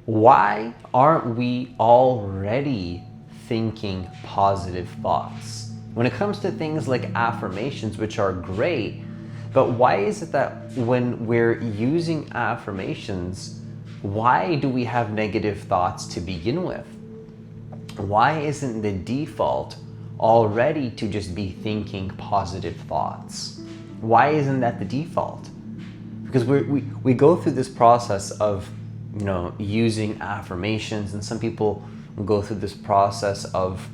Why aren't we already thinking positive thoughts? When it comes to things like affirmations, which are great, but why is it that when we're using affirmations, why do we have negative thoughts to begin with? Why isn't the default already to just be thinking positive thoughts? Why isn't that the default? Because we go through this process of using affirmations, and some people go through this process of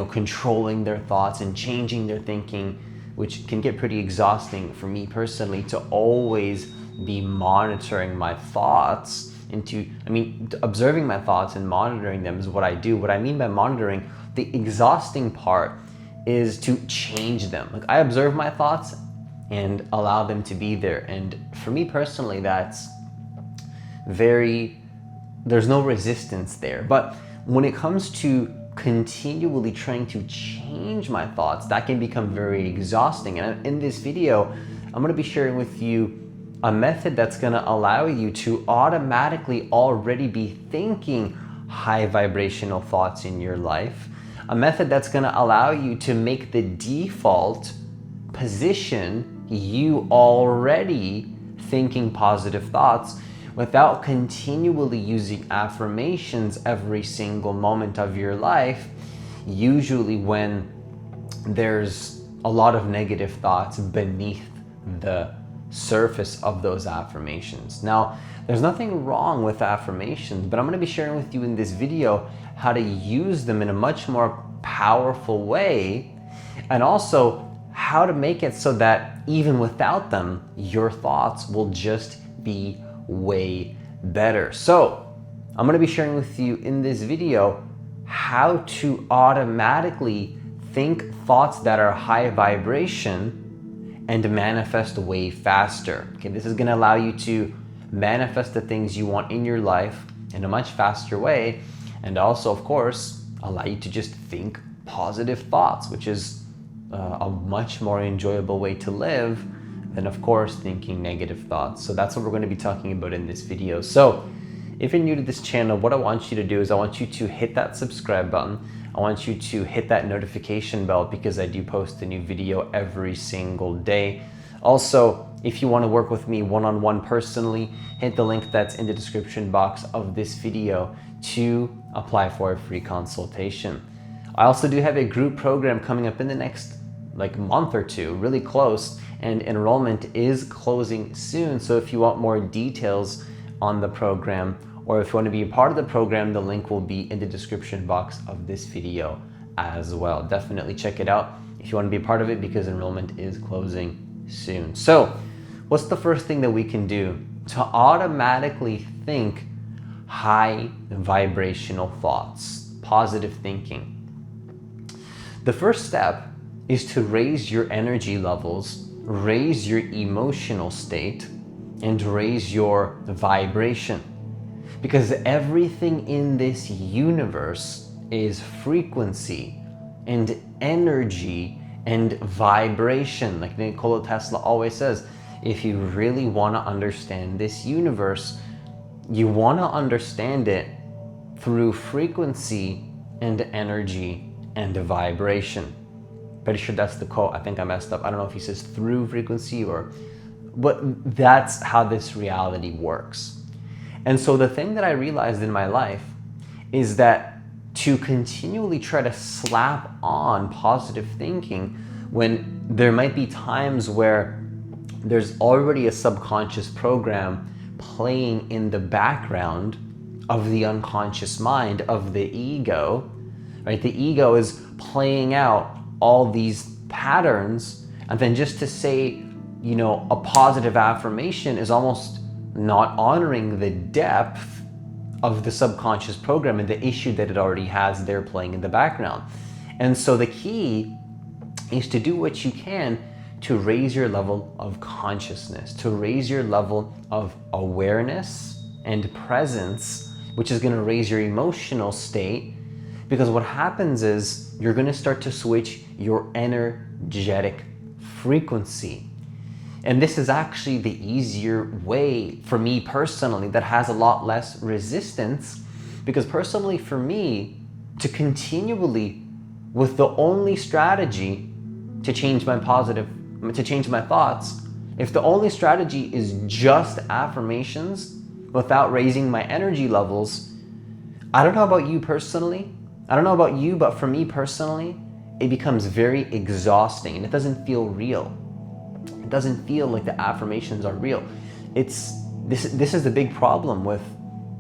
controlling their thoughts and changing their thinking, which can get pretty exhausting for me personally, to always be monitoring my thoughts. Observing my thoughts and monitoring them is what I do. What I mean by monitoring, the exhausting part is to change them. Like, I observe my thoughts and allow them to be there. And for me personally, there's no resistance there. But when it comes to continually trying to change my thoughts, that can become very exhausting. And in this video, I'm going to be sharing with you a method that's going to allow you to automatically already be thinking high vibrational thoughts in your life. A method that's going to allow you to make the default position you already thinking positive thoughts without continually using affirmations every single moment of your life, usually when there's a lot of negative thoughts beneath the surface of those affirmations. Now, there's nothing wrong with affirmations, but I'm going to be sharing with you in this video how to use them in a much more powerful way, and also how to make it so that even without them, your thoughts will just be way better. So I'm going to be sharing with you in this video how to automatically think thoughts that are high vibration and manifest way faster. Okay, this is going to allow you to manifest the things you want in your life in a much faster way, and also, of course, allow you to just think positive thoughts, which is a much more enjoyable way to live than, of course, thinking negative thoughts. So that's what we're going to be talking about in this video. So if you're new to this channel, what I want you to do is I want you to hit that subscribe button. I want you to hit that notification bell, because I do post a new video every single day. Also, if you want to work with me one-on-one personally, hit the link that's in the description box of this video to apply for a free consultation. I also do have a group program coming up in the next month or two, really close, and enrollment is closing soon. So if you want more details on the program, or if you want to be a part of the program, the link will be in the description box of this video as well. Definitely check it out if you want to be a part of it, because enrollment is closing soon. So what's the first thing that we can do to automatically think high vibrational thoughts, positive thinking? The first step is to raise your energy levels, raise your emotional state, and raise your vibration. Because everything in this universe is frequency and energy and vibration. Like Nikola Tesla always says, if you really want to understand this universe, you want to understand it through frequency and energy and vibration. Pretty sure that's the quote. I think I messed up. I don't know if he says through frequency but that's how this reality works. And so the thing that I realized in my life is that to continually try to slap on positive thinking when there might be times where there's already a subconscious program playing in the background of the unconscious mind of the ego, right? The ego is playing out all these patterns, and then just to say, a positive affirmation is almost not honoring the depth of the subconscious program and the issue that it already has there playing in the background. And so the key is to do what you can to raise your level of consciousness, to raise your level of awareness and presence, which is going to raise your emotional state. Because what happens is you're going to start to switch your energetic frequency. And this is actually the easier way for me personally, that has a lot less resistance, because personally for me, to continually, with the only strategy to change my thoughts, if the only strategy is just affirmations without raising my energy levels, I don't know about you personally, but for me personally, it becomes very exhausting and it doesn't feel real. It doesn't feel like the affirmations are real. This is the big problem with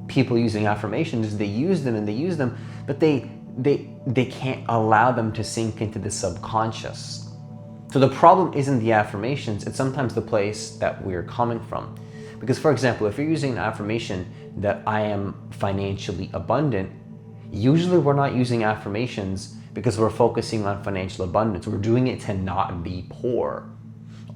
people using affirmations, is they use them, but they can't allow them to sink into the subconscious. So the problem isn't the affirmations, it's sometimes the place that we're coming from. Because for example, if you're using an affirmation that I am financially abundant, usually we're not using affirmations because we're focusing on financial abundance. We're doing it to not be poor.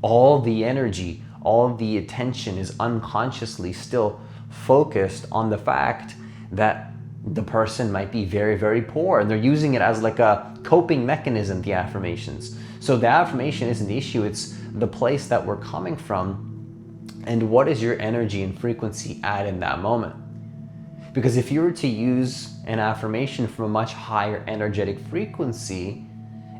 All the energy, all the attention is unconsciously still focused on the fact that the person might be very, very poor, and they're using it as like a coping mechanism, the affirmations. So the affirmation isn't the issue, it's the place that we're coming from, and what is your energy and frequency at in that moment. Because if you were to use an affirmation from a much higher energetic frequency,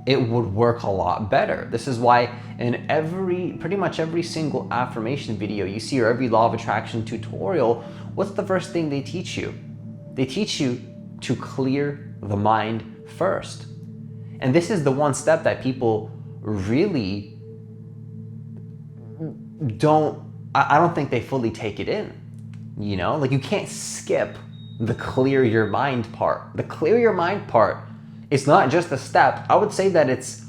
it would work a lot better. This is why in pretty much every single affirmation video you see, or every law of attraction tutorial, what's the first thing they teach you? They teach you to clear the mind first. And this is the one step that people really I don't think they fully take it in. Like you can't skip the clear your mind part. The clear your mind part is not just a step. I would say that it's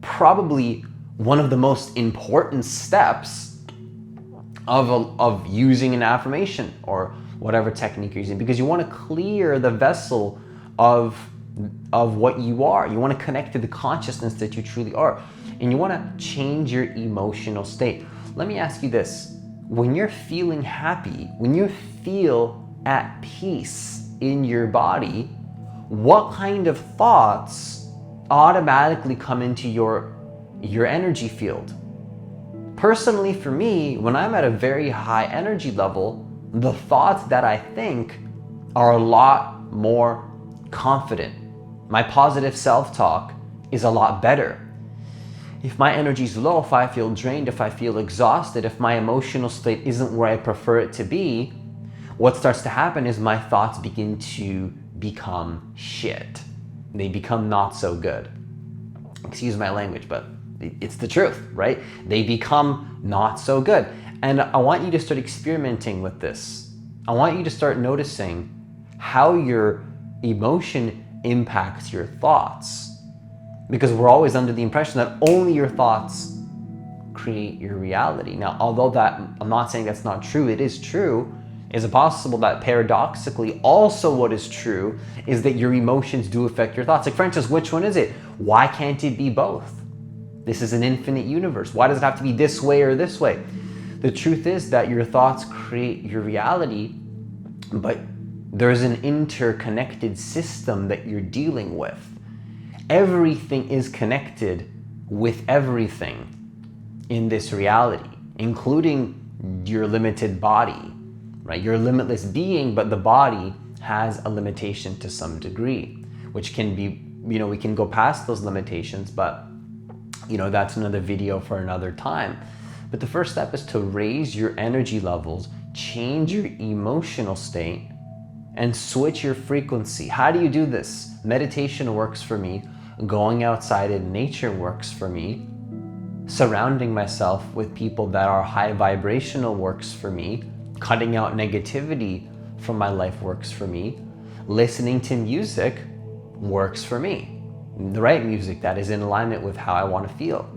probably one of the most important steps of using an affirmation or whatever technique you're using, because you want to clear the vessel of what you are. You want to connect to the consciousness that you truly are, and you want to change your emotional state. Let me ask you this. When you're feeling happy, when you feel at peace in your body, what kind of thoughts automatically come into your energy field? Personally, for me, when I'm at a very high energy level, the thoughts that I think are a lot more confident. My positive self-talk is a lot better. If my energy is low, if I feel drained, if I feel exhausted, if my emotional state isn't where I prefer it to be, what starts to happen is my thoughts begin to become shit. They become not so good. Excuse my language, but it's the truth, right? They become not so good. And I want you to start experimenting with this. I want you to start noticing how your emotion impacts your thoughts. Because we're always under the impression that only your thoughts create your reality. Now, although that, I'm not saying that's not true, it is true. Is it possible that paradoxically also what is true is that your emotions do affect your thoughts? Like, for instance, which one is it? Why can't it be both? This is an infinite universe. Why does it have to be this way or this way? The truth is that your thoughts create your reality, but there's an interconnected system that you're dealing with. Everything is connected with everything in this reality, including your limited body, right? You're a limitless being, but the body has a limitation to some degree, which can be, we can go past those limitations, but that's another video for another time. But the first step is to raise your energy levels, change your emotional state, and switch your frequency. How do you do this? Meditation works for me. Going outside in nature works for me. Surrounding myself with people that are high vibrational works for me. Cutting out negativity from my life works for me. Listening to music works for me. The right music that is in alignment with how I want to feel.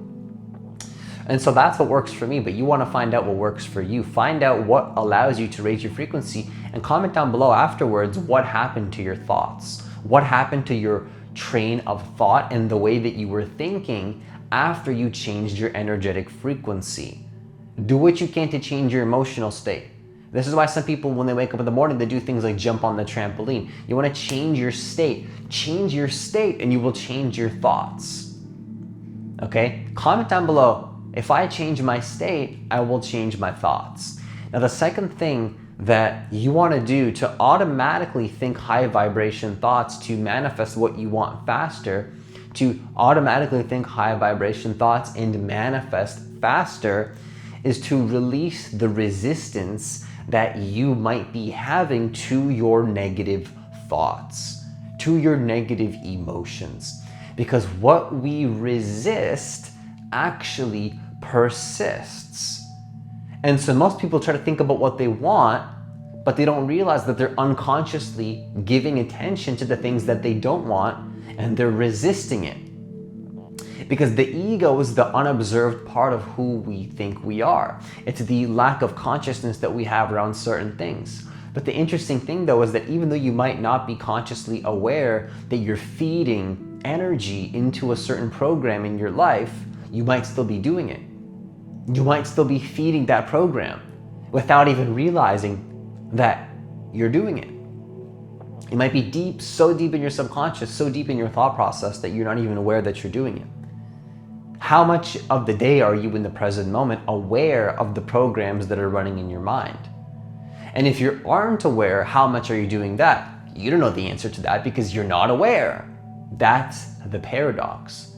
And so that's what works for me, but you want to find out what works for you. Find out what allows you to raise your frequency, and comment down below afterwards what happened to your thoughts. What happened to your train of thought and the way that you were thinking after you changed your energetic frequency. Do what you can to change your emotional state. This is why some people, when they wake up in the morning, they do things like jump on the trampoline. You want to change your state. Change your state and you will change your thoughts. Okay? Comment down below If I change my state, I will change my thoughts. Now, the second thing that you want to do to automatically think high vibration thoughts to manifest what you want faster, to automatically think high vibration thoughts and manifest faster, is to release the resistance that you might be having to your negative thoughts, to your negative emotions. Because what we resist actually persists. And so most people try to think about what they want, but they don't realize that they're unconsciously giving attention to the things that they don't want, and they're resisting it. Because the ego is the unobserved part of who we think we are. It's the lack of consciousness that we have around certain things. But the interesting thing though is that even though you might not be consciously aware that you're feeding energy into a certain program in your life, you might still be doing it. You might still be feeding that program without even realizing that you're doing it. It might be deep, so deep in your subconscious, so deep in your thought process that you're not even aware that you're doing it. How much of the day are you in the present moment aware of the programs that are running in your mind? And if you aren't aware, how much are you doing that? You don't know the answer to that because you're not aware. That's the paradox.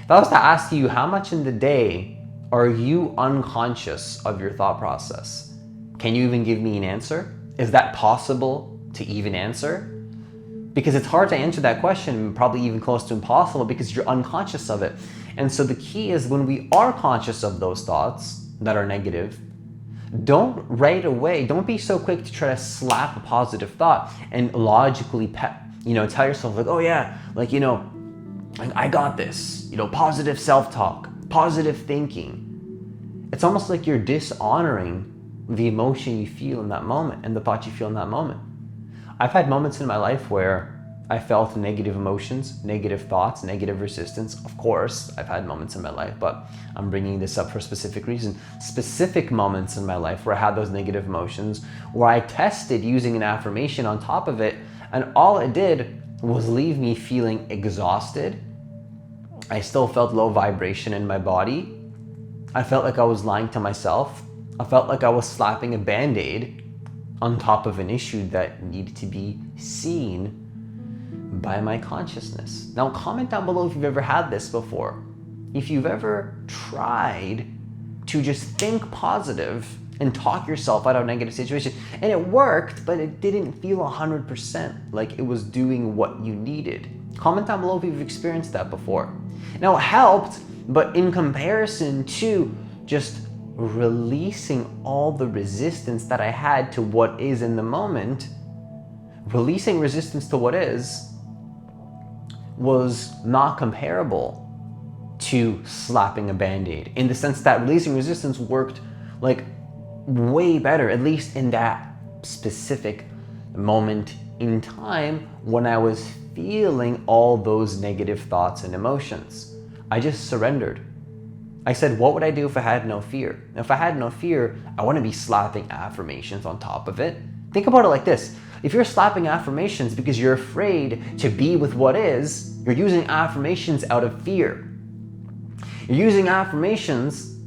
If I was to ask you how much in the day are you unconscious of your thought process, can you even give me an answer? Is that possible to even answer? Because it's hard to answer that question, probably even close to impossible, because you're unconscious of it. And so the key is when we are conscious of those thoughts that are negative, don't right away, don't be so quick to try to slap a positive thought and logically tell yourself like, oh yeah, like, I got this, positive self-talk, positive thinking. It's almost like you're dishonoring the emotion you feel in that moment and the thought you feel in that moment. I've had moments in my life where I felt negative emotions, negative thoughts, negative resistance. Of course, I've had moments in my life, but I'm bringing this up for a specific reason. Specific moments in my life where I had those negative emotions, where I tested using an affirmation on top of it, and all it did was leave me feeling exhausted. I still felt low vibration in my body. I felt like I was lying to myself. I felt like I was slapping a Band-Aid on top of an issue that needed to be seen by my consciousness. Now, comment down below if you've ever had this before. If you've ever tried to just think positive and talk yourself out of a negative situation, and it worked, but it didn't feel 100% like it was doing what you needed. Comment down below if you've experienced that before. Now, it helped, but in comparison to just releasing all the resistance that I had to what is in the moment, releasing resistance to what is was not comparable to slapping a Band-Aid, in the sense that releasing resistance worked like way better, at least in that specific moment in time when I was feeling all those negative thoughts and emotions. I just surrendered. I said, what would I do if I had no fear? If I had no fear, I wouldn't be slapping affirmations on top of it. Think about it like this. If you're slapping affirmations because you're afraid to be with what is, you're using affirmations out of fear. You're using affirmations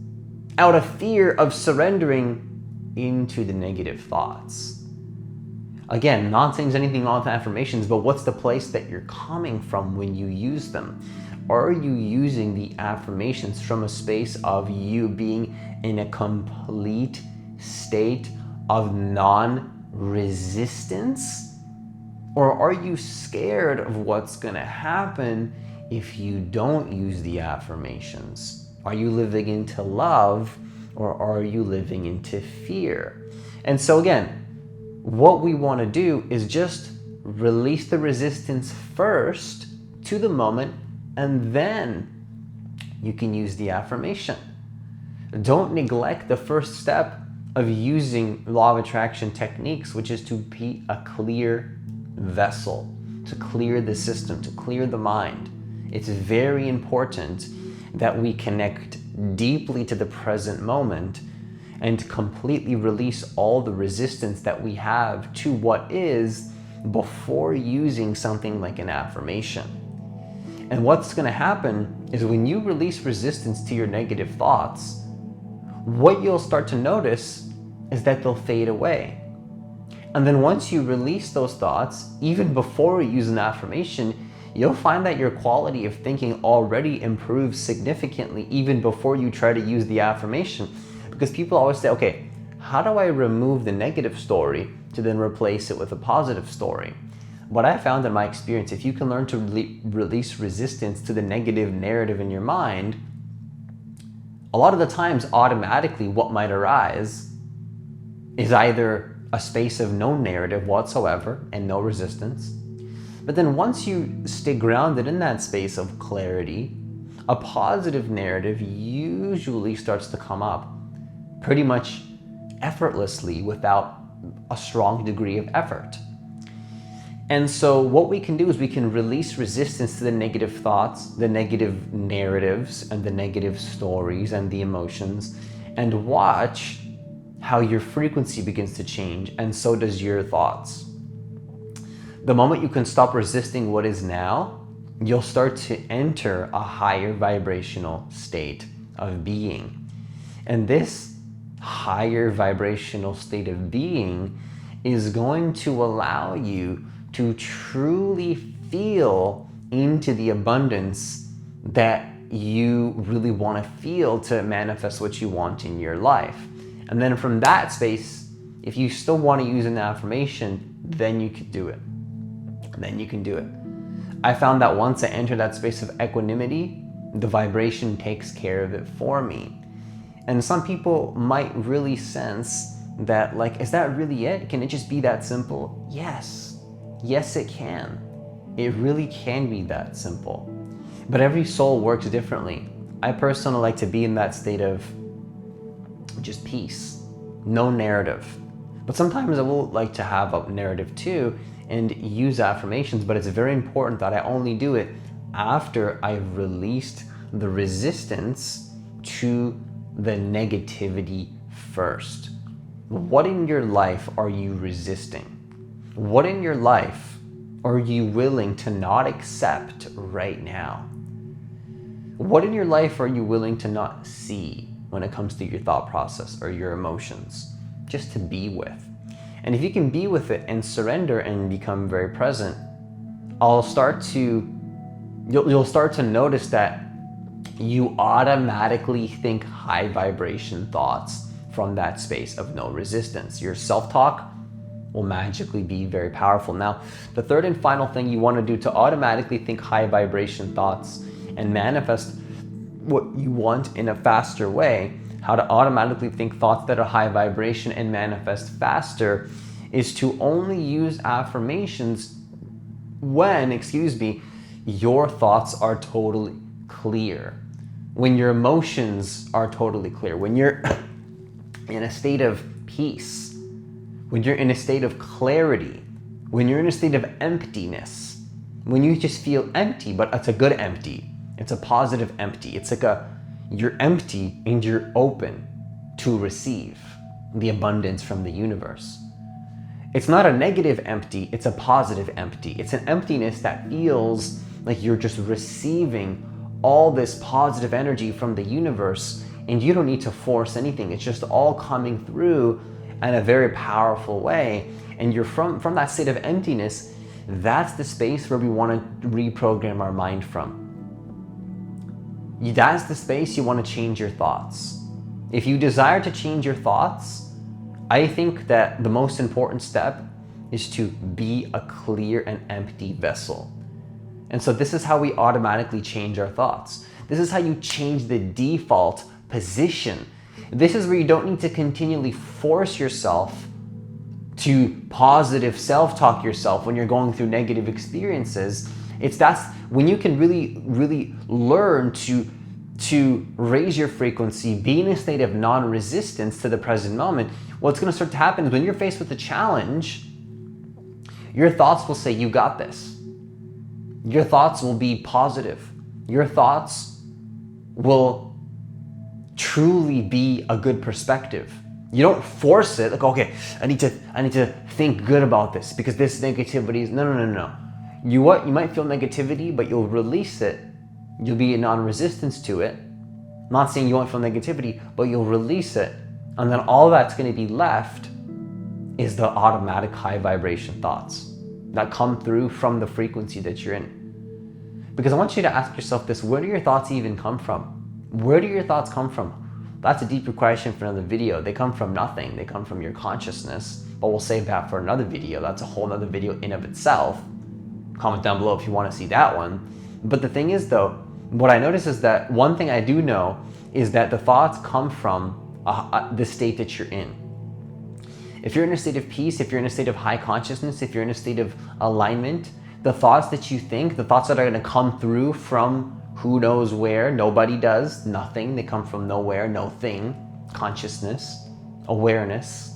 out of fear of surrendering into the negative thoughts. Again, not saying there's anything wrong with affirmations, but what's the place that you're coming from when you use them? Are you using the affirmations from a space of you being in a complete state of non-resistance? Or are you scared of what's going to happen if you don't use the affirmations? Are you living into love, or are you living into fear? And so again, what we want to do is just release the resistance first to the moment, and then you can use the affirmation. Don't neglect the first step of using law of attraction techniques, which is to be a clear vessel, to clear the system, to clear the mind. It's very important that we connect deeply to the present moment and completely release all the resistance that we have to what is before using something like an affirmation. And what's going to happen is when you release resistance to your negative thoughts, what you'll start to notice is that they'll fade away. And then once you release those thoughts, even before you use an affirmation, you'll find that your quality of thinking already improves significantly even before you try to use the affirmation. Because people always say, okay, how do I remove the negative story to then replace it with a positive story? What I found in my experience, if you can learn to release resistance to the negative narrative in your mind, a lot of the times automatically what might arise is either a space of no narrative whatsoever and no resistance. But then once you stay grounded in that space of clarity, a positive narrative usually starts to come up pretty much effortlessly without a strong degree of effort. And so what we can do is we can release resistance to the negative thoughts, the negative narratives, and the negative stories and the emotions, and watch how your frequency begins to change, and so does your thoughts. The moment you can stop resisting what is now, you'll start to enter a higher vibrational state of being. And this higher vibrational state of being is going to allow you to truly feel into the abundance that you really want to feel to manifest what you want in your life. And then from that space, if you still want to use an affirmation, then you can do it. Then you can do it. I found that once I enter that space of equanimity, the vibration takes care of it for me. And some people might really sense that, like, is that really it? Can it just be that simple? Yes. Yes, it can. It really can be that simple. But every soul works differently. I personally like to be in that state of just peace, no narrative. But sometimes I will like to have a narrative too and use affirmations, but it's very important that I only do it after I've released the resistance to the negativity first. What in your life are you resisting? What in your life are you willing to not accept right now? What in your life are you willing to not see when it comes to your thought process or your emotions, just to be with? And if you can be with it and surrender and become very present, you'll start to notice that you automatically think high vibration thoughts from that space of no resistance. Your self-talk will magically be very powerful. Now, the third and final thing you want to do to automatically think high vibration thoughts and manifest what you want in a faster way, how to automatically think thoughts that are high vibration and manifest faster, is to only use affirmations when, your thoughts are totally clear, when your emotions are totally clear, when you're in a state of peace, when you're in a state of clarity, when you're in a state of emptiness, when you just feel empty, but it's a good empty. It's a positive empty. It's like you're empty and you're open to receive the abundance from the universe. It's not a negative empty, it's a positive empty. It's an emptiness that feels like you're just receiving all this positive energy from the universe, and you don't need to force anything. It's just all coming through in a very powerful way. And you're from that state of emptiness. That's the space where we want to reprogram our mind from. That's the space you want to change your thoughts. If you desire to change your thoughts, I think that the most important step is to be a clear and empty vessel. And so this is how we automatically change our thoughts. This is how you change the default position. This is where you don't need to continually force yourself to positive self-talk yourself when you're going through negative experiences. That's when you can really learn to raise your frequency, be in a state of non-resistance to the present moment. What's going to start to happen is when you're faced with a challenge, your thoughts will say, you got this. Your thoughts will be positive. Your thoughts will truly be a good perspective. You don't force it, like, okay, I need to think good about this because this negativity is, no. You might feel negativity, but you'll release it. You'll be in non-resistance to it. I'm not saying you won't feel negativity, but you'll release it. And then all that's going to be left is the automatic high vibration thoughts that come through from the frequency that you're in. Because I want you to ask yourself this: where do your thoughts even come from? Where do your thoughts come from? That's a deeper question for another video. They come from nothing. They come from your consciousness, but we'll save that for another video. That's a whole other video in of itself. Comment down below if you want to see that one. But the thing is though, what I notice is that one thing I do know is that the thoughts come from the state that you're in. If you're in a state of peace, if you're in a state of high consciousness, if you're in a state of alignment, the thoughts that you think, the thoughts that are going to come through from who knows where, nobody does, nothing, they come from nowhere, no thing, consciousness, awareness.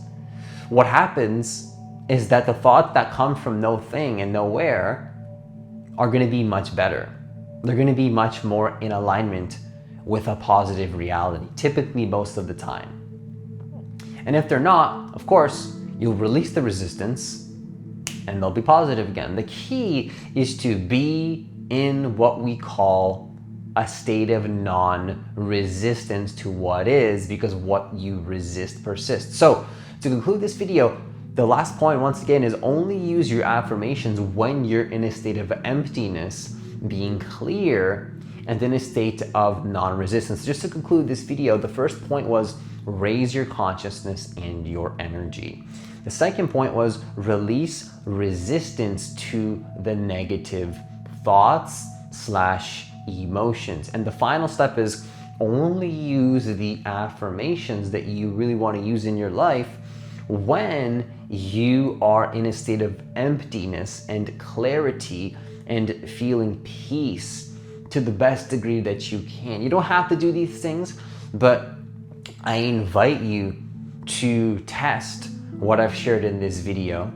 What happens is that the thoughts that come from no thing and nowhere are going to be much better. They're going to be much more in alignment with a positive reality, typically most of the time. And if they're not, of course, you'll release the resistance and they'll be positive again. The key is to be in what we call a state of non-resistance to what is, because what you resist persists. So to conclude this video, the last point once again is only use your affirmations when you're in a state of emptiness, being clear, and in a state of non-resistance. Just to conclude this video, the first point was raise your consciousness and your energy. The second point was release resistance to the negative thoughts / emotions. And the final step is only use the affirmations that you really want to use in your life when you are in a state of emptiness and clarity and feeling peace to the best degree that you can. You don't have to do these things, but I invite you to test what I've shared in this video.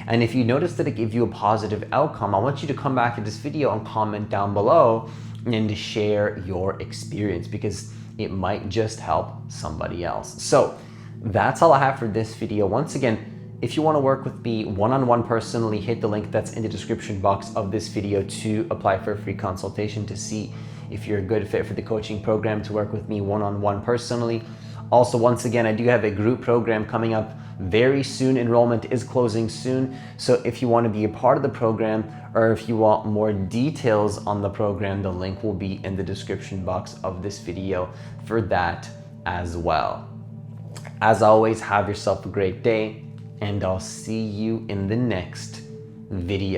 And if you notice that it gives you a positive outcome, I want you to come back to this video and comment down below and share your experience, because it might just help somebody else. So that's all I have for this video. Once again, if you want to work with me one-on-one personally, hit the link that's in the description box of this video to apply for a free consultation to see if you're a good fit for the coaching program, to work with me one-on-one personally. Also, once again, I do have a group program coming up very soon. Enrollment is closing soon. So if you want to be a part of the program, or if you want more details on the program, the link will be in the description box of this video for that as well. As always, have yourself a great day, and I'll see you in the next video.